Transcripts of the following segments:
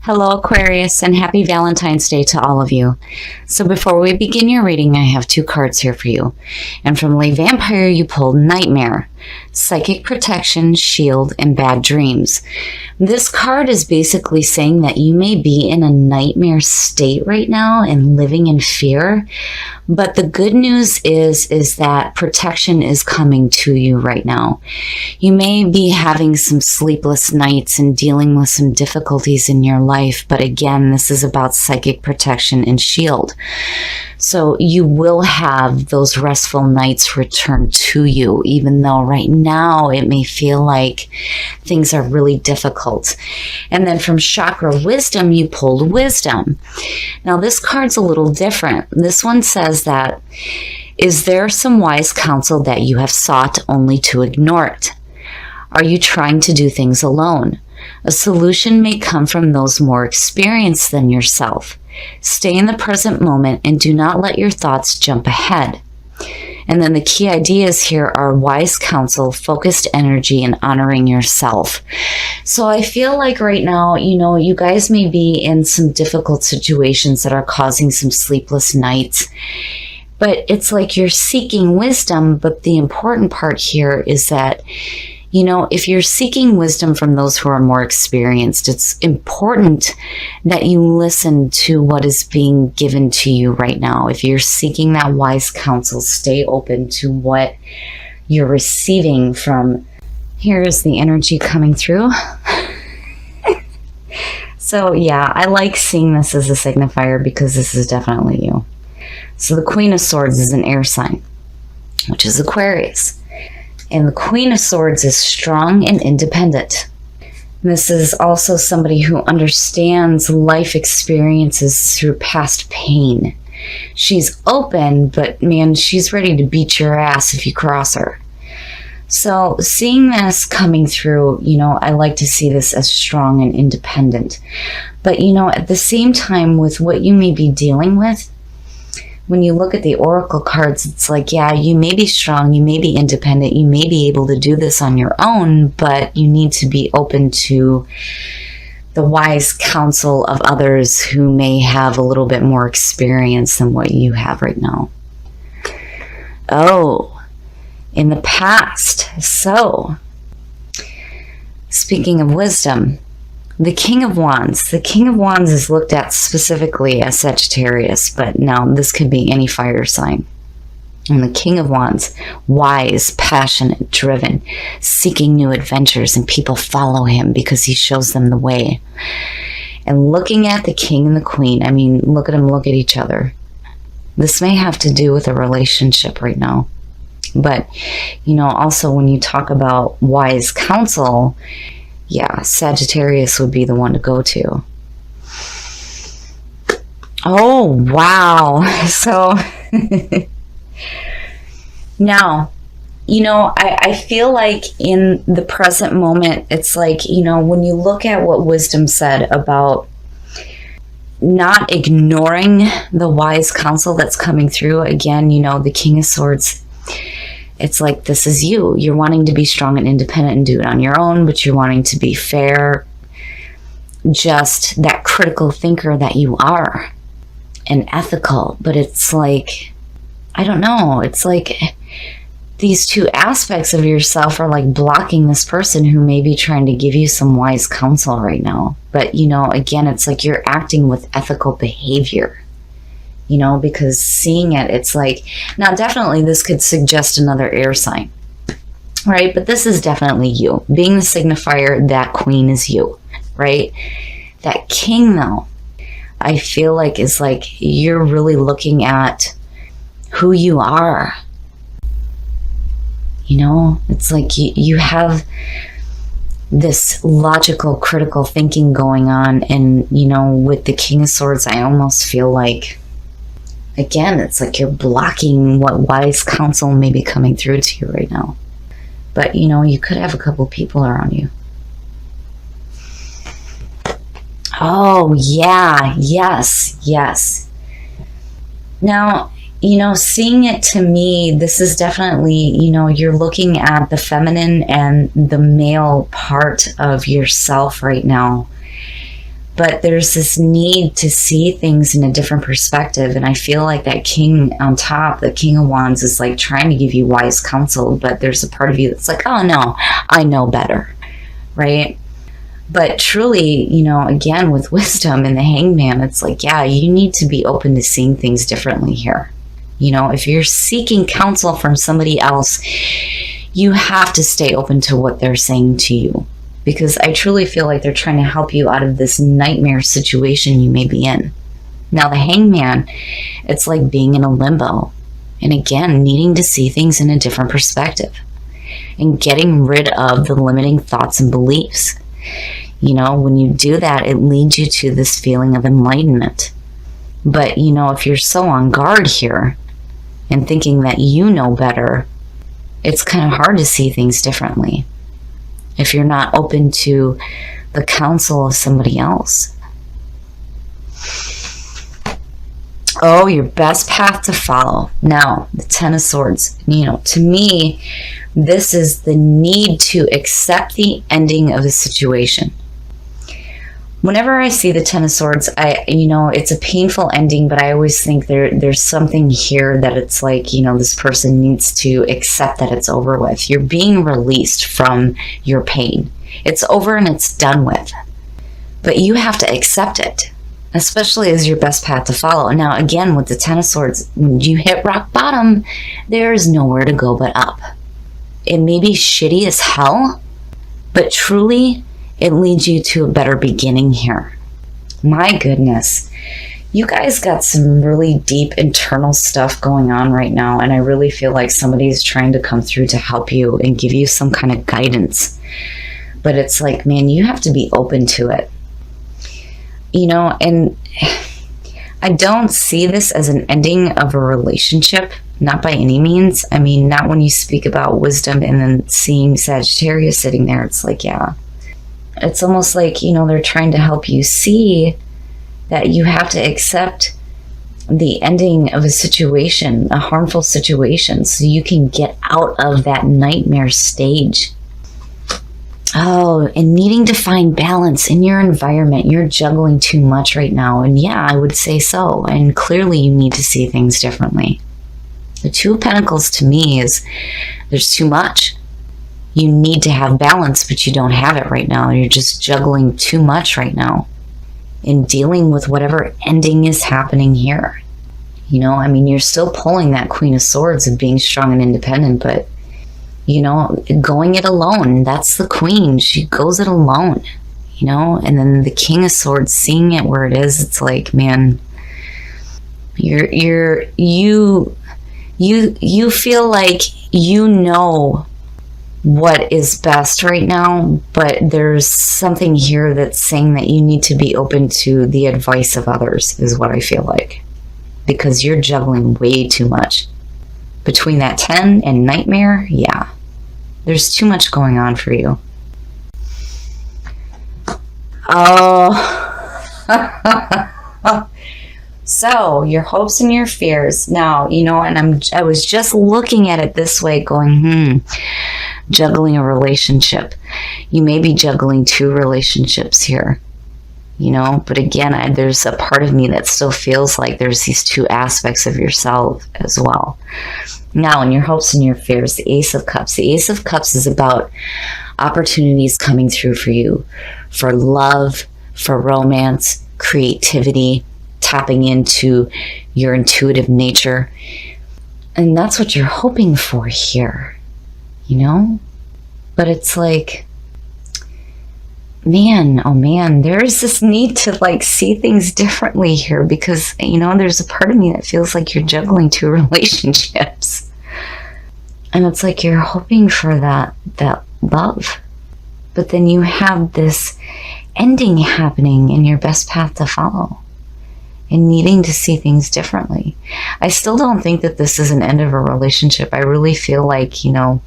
Hello, Aquarius, and happy Valentine's Day to all of you. So before we begin your reading, I have two cards here for you. And from Lay Vampire, you pulled Nightmare, Psychic Protection, Shield, and Bad Dreams. This card is basically saying that you may be in a nightmare state right now and living in fear. But the good news is that protection is coming to you right now. You may be having some sleepless nights and dealing with some difficulties in your life. But again, this is about psychic protection and shield. So you will have those restful nights return to you, even though right now it may feel like things are really difficult. And then from Chakra Wisdom, you pulled Wisdom. Now this card's a little different. This one says that, is there some wise counsel that you have sought only to ignore it? Are you trying to do things alone? A solution may come from those more experienced than yourself. Stay in the present moment and do not let your thoughts jump ahead. And then the key ideas here are wise counsel, focused energy, and honoring yourself. So I feel like right now, you guys may be in some difficult situations that are causing some sleepless nights. But it's like you're seeking wisdom. But the important part here is that, if you're seeking wisdom from those who are more experienced, it's important that you listen to what is being given to you right now. If you're seeking that wise counsel, stay open to what you're receiving from. Here is the energy coming through. So yeah, I like seeing this as a signifier because this is definitely you. So the Queen of Swords is an air sign, which is Aquarius. And the Queen of Swords is strong and independent. This is also somebody who understands life experiences through past pain. She's open, but man, she's ready to beat your ass if you cross her. So seeing this coming through, I like to see this as strong and independent. But, at the same time, with what you may be dealing with, when you look at the oracle cards, it's like, yeah, you may be strong, you may be independent, you may be able to do this on your own, but you need to be open to the wise counsel of others who may have a little bit more experience than what you have right now. Oh, in the past. So, speaking of wisdom, the King of Wands. The King of Wands is looked at specifically as Sagittarius, but now this could be any fire sign. And the King of Wands, wise, passionate, driven, seeking new adventures, and people follow him because he shows them the way. And looking at the King and the Queen, look at them, look at each other. This may have to do with a relationship right now. But, also when you talk about wise counsel, yeah, Sagittarius would be the one to go to. Oh, wow. So, now, I feel like in the present moment, it's like, when you look at what wisdom said about not ignoring the wise counsel that's coming through, again, the King of Swords, it's like, this is you. You're wanting to be strong and independent and do it on your own, but you're wanting to be fair, just that critical thinker that you are, and ethical. But it's like, I don't know. It's like these two aspects of yourself are like blocking this person who may be trying to give you some wise counsel right now. But, again, it's like you're acting with ethical behavior. Because seeing it, it's like, now definitely this could suggest another air sign, right? But this is definitely you. Being the signifier, that Queen is you, right? That King, though, I feel like is like you're really looking at who you are. It's like you have this logical, critical thinking going on. And, with the King of Swords, I almost feel like, again, it's like you're blocking what wise counsel may be coming through to you right now. But, you could have a couple people around you. Oh, yeah. Yes. Now, seeing it to me, this is definitely, you're looking at the feminine and the male part of yourself right now. But there's this need to see things in a different perspective. And I feel like that king on top, the King of Wands, is like trying to give you wise counsel. But there's a part of you that's like, oh no, I know better, right? But truly, you know, again, with wisdom and the Hangman, it's like, yeah, you need to be open to seeing things differently here. You know, if you're seeking counsel from somebody else, you have to stay open to what they're saying to you. Because I truly feel like they're trying to help you out of this nightmare situation you may be in. Now, the Hangman, it's like being in a limbo. And again, needing to see things in a different perspective. And getting rid of the limiting thoughts and beliefs. You know, when you do that, it leads you to this feeling of enlightenment. But, you know, if you're so on guard here and thinking that you know better, it's kind of hard to see things differently. If you're not open to the counsel of somebody else. Oh, your best path to follow. Now, the Ten of Swords. You know, to me, this is the need to accept the ending of a situation. Whenever I see the Ten of Swords, you know, it's a painful ending, but I always think there's something here that it's like, you know, this person needs to accept that it's over with. You're being released from your pain. It's over and it's done with. But you have to accept it, especially as your best path to follow. Now, again, with the Ten of Swords, when you hit rock bottom, there is nowhere to go but up. It may be shitty as hell, but truly, it leads you to a better beginning here. My goodness. You guys got some really deep internal stuff going on right now, and I really feel like somebody's trying to come through to help you and give you some kind of guidance. But it's like, man, you have to be open to it. You know, and I don't see this as an ending of a relationship, not by any means. I mean, not when you speak about wisdom and then seeing Sagittarius sitting there. It's like, yeah. It's almost like, you know, they're trying to help you see that you have to accept the ending of a situation, a harmful situation, so you can get out of that nightmare stage. Oh, and needing to find balance in your environment. You're juggling too much right now. And yeah, I would say so. And clearly you need to see things differently. The Two of Pentacles to me is there's too much. You need to have balance, but you don't have it right now. You're just juggling too much right now in dealing with whatever ending is happening here. You know, I mean, you're still pulling that Queen of Swords of being strong and independent, but, you know, going it alone. That's the Queen. She goes it alone, you know? And then the King of Swords, seeing it where it is, it's like, man, you feel like you know what is best right now, but there's something here that's saying that you need to be open to the advice of others, is what I feel like, because you're juggling way too much between that 10 and nightmare. Yeah, there's too much going on for you. Oh. So, your hopes and your fears. Now, you know, and I was just looking at it this way, going, juggling a relationship. You may be juggling two relationships here, you know, but again, there's a part of me that still feels like there's these two aspects of yourself as well. Now, in your hopes and your fears, the Ace of Cups. The Ace of Cups is about opportunities coming through for you, for love, for romance, creativity, tapping into your intuitive nature. And that's what you're hoping for here, you know? But it's like, man, oh man, there is this need to like see things differently here, because, you know, there's a part of me that feels like you're juggling two relationships. And it's like you're hoping for that love. But then you have this ending happening in your best path to follow, and needing to see things differently. I still don't think that this is an end of a relationship. I really feel like, you know,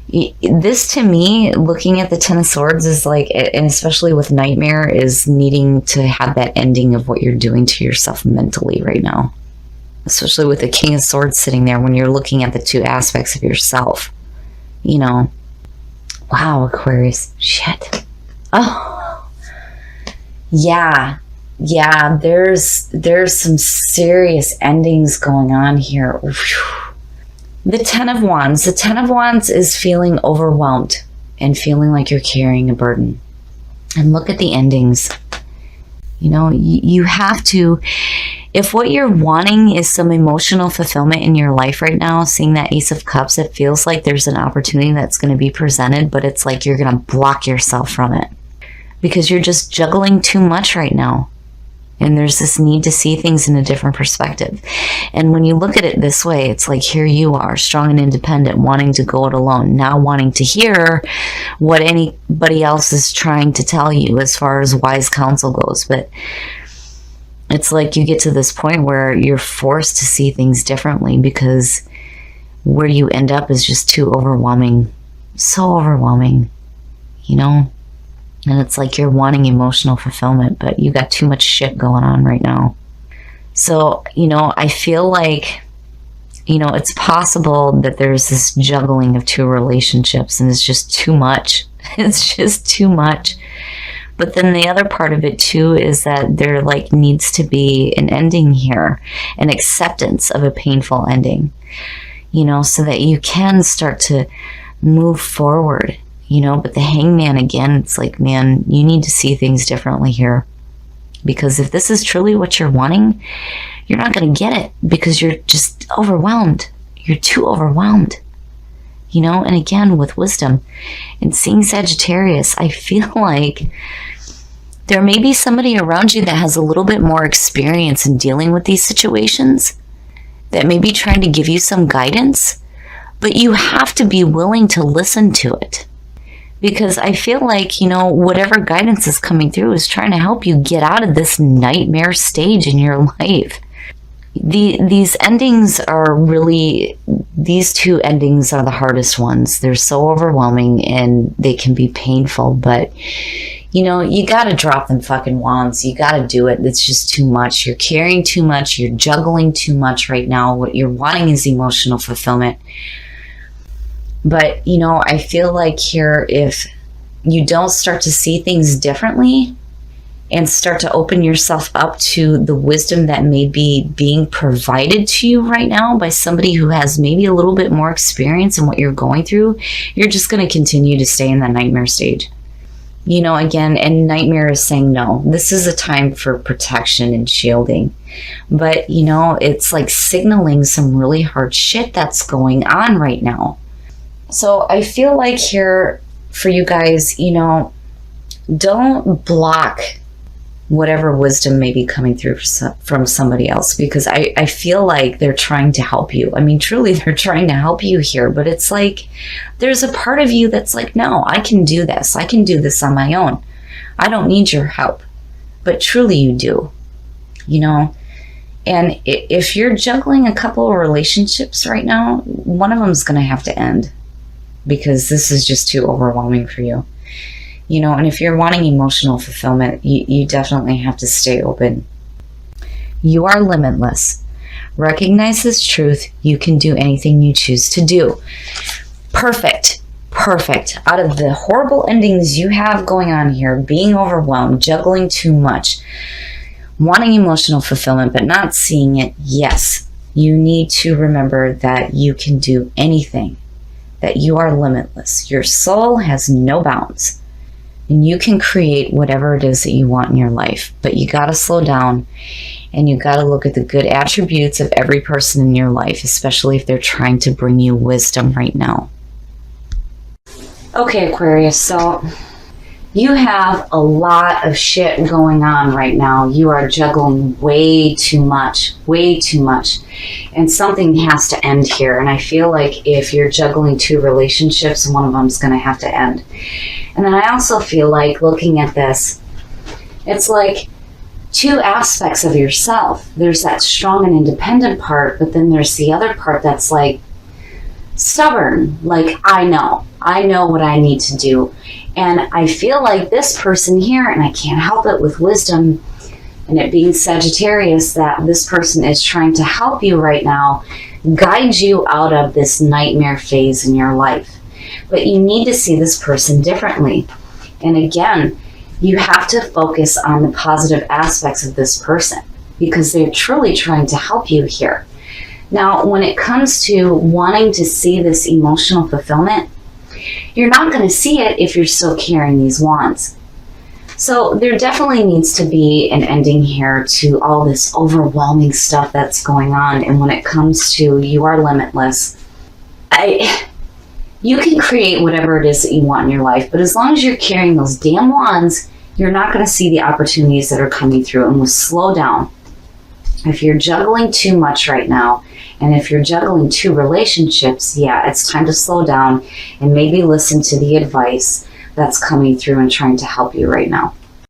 this to me, looking at the Ten of Swords, is like, and especially with nightmare, is needing to have that ending of what you're doing to yourself mentally right now. Especially with the King of Swords sitting there, when you're looking at the two aspects of yourself. You know, wow, Aquarius, shit. Oh, Yeah, there's some serious endings going on here. Whew. The Ten of Wands. The Ten of Wands is feeling overwhelmed and feeling like you're carrying a burden. And look at the endings. You know, you have to, if what you're wanting is some emotional fulfillment in your life right now, seeing that Ace of Cups, it feels like there's an opportunity that's going to be presented, but it's like you're going to block yourself from it because you're just juggling too much right now. And there's this need to see things in a different perspective. And when you look at it this way, it's like here you are, strong and independent, wanting to go it alone, not wanting to hear what anybody else is trying to tell you as far as wise counsel goes. But it's like you get to this point where you're forced to see things differently because where you end up is just too overwhelming. So overwhelming, you know? And it's like you're wanting emotional fulfillment, but you got too much shit going on right now. So, you know, I feel like, you know, it's possible that there's this juggling of two relationships and it's just too much. It's just too much. But then the other part of it too is that there like needs to be an ending here, an acceptance of a painful ending, you know, so that you can start to move forward. You know, but the Hangman, again, it's like, man, you need to see things differently here. Because if this is truly what you're wanting, you're not going to get it because you're just overwhelmed. You're too overwhelmed. You know, and again, with wisdom and seeing Sagittarius, I feel like there may be somebody around you that has a little bit more experience in dealing with these situations that may be trying to give you some guidance, but you have to be willing to listen to it. Because I feel like, you know, whatever guidance is coming through is trying to help you get out of this nightmare stage in your life. These endings are really, these two endings are the hardest ones. They're so overwhelming and they can be painful, but, you know, you got to drop them fucking wands. You got to do it. It's just too much. You're carrying too much. You're juggling too much right now. What you're wanting is emotional fulfillment. But, you know, I feel like here, if you don't start to see things differently and start to open yourself up to the wisdom that may be being provided to you right now by somebody who has maybe a little bit more experience in what you're going through, you're just going to continue to stay in that nightmare stage. You know, again, and nightmare is saying no. This is a time for protection and shielding. But, you know, it's like signaling some really hard shit that's going on right now. So I feel like here for you guys, you know, don't block whatever wisdom may be coming through from somebody else, because I feel like they're trying to help you. I mean, truly, they're trying to help you here, but it's like there's a part of you that's like, no, I can do this. I can do this on my own. I don't need your help. But truly you do, you know. And if you're juggling a couple of relationships right now, one of them is going to have to end, because this is just too overwhelming for you. You know, and if you're wanting emotional fulfillment, you definitely have to stay open. You are limitless. Recognize this truth. You can do anything you choose to do. Perfect. Perfect. Out of the horrible endings you have going on here, being overwhelmed, juggling too much, wanting emotional fulfillment but not seeing it, yes, you need to remember that you can do anything. That you are limitless. Your soul has no bounds. And you can create whatever it is that you want in your life. But you got to slow down and you got to look at the good attributes of every person in your life, especially if they're trying to bring you wisdom right now. Okay, Aquarius, so you have a lot of shit going on right now. You are juggling way too much. And something has to end here. And I feel like if you're juggling two relationships, one of them is going to have to end. And then I also feel like looking at this, it's like two aspects of yourself. There's that strong and independent part, but then there's the other part that's like stubborn. Like, I know what I need to do. And I feel like this person here, and I can't help it with wisdom and it being Sagittarius, that this person is trying to help you right now, guide you out of this nightmare phase in your life. But you need to see this person differently. And again, You have to focus on the positive aspects of this person because they're truly trying to help you here. Now, when it comes to wanting to see this emotional fulfillment, you're not going to see it if you're still carrying these wands. So there definitely needs to be an ending here to all this overwhelming stuff that's going on. And when it comes to you are limitless, you can create whatever it is that you want in your life. But as long as you're carrying those damn wands, you're not going to see the opportunities that are coming through, and will slow down. If you're juggling too much right now, and if you're juggling 2 relationships, yeah, it's time to slow down and maybe listen to the advice that's coming through and trying to help you right now.